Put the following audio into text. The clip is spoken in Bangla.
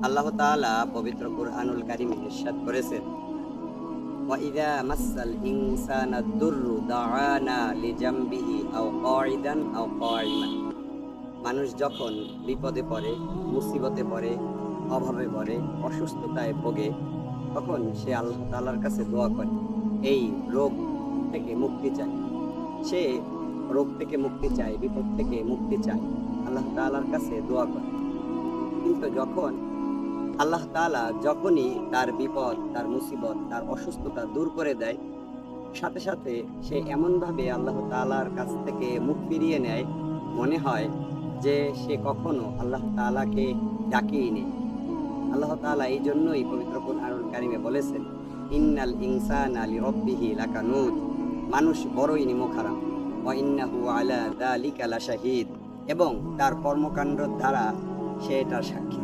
আল্লাহ তাআলা পবিত্র কুরআনুল কারীমে ইরশাদ করেছেন, ওয়া ইযা মাসাল ইনসানা দুররু দাআনা লিজামবিহি আও কাঈদান আও কাঈমান। মানুষ যখন বিপদে পড়ে, মুসিবতে পড়ে, অভাবে পড়ে, অসুস্থতায় ভোগে, তখন সে আল্লাহ তাআলার কাছে দোয়া করে। এই রোগ থেকে মুক্তি চায়। সে রোগ থেকে মুক্তি চায়, বিপদ থেকে মুক্তি চায়। আল্লাহ তাআলার কাছে দোয়া করে। কিন্তু আল্লাহ তাআলা যখনই তার বিপদ, তার মুসিবত, তার অসুস্থতা দূর করে দেয়, সাথে সাথে সে এমনভাবে আল্লাহ তাআলার কাছ থেকে মুখ ফিরিয়ে নেয়, মনে হয় যে সে কখনো আল্লাহ তাআলাকে ডাকেইনি। আল্লাহ তাআলা এই জন্যই পবিত্র কুরআনুল কারীমে বলেছেন, ইন্নাল ইনসানা লিরাব্বিহি লাকানুত। মানুষ বড়ই নিমকহারাম। ওয়া ইন্নাহু আলা যালিকা লাশাহিদ। এবং তার কর্মকাণ্ডের দ্বারা সে এটার সাক্ষী।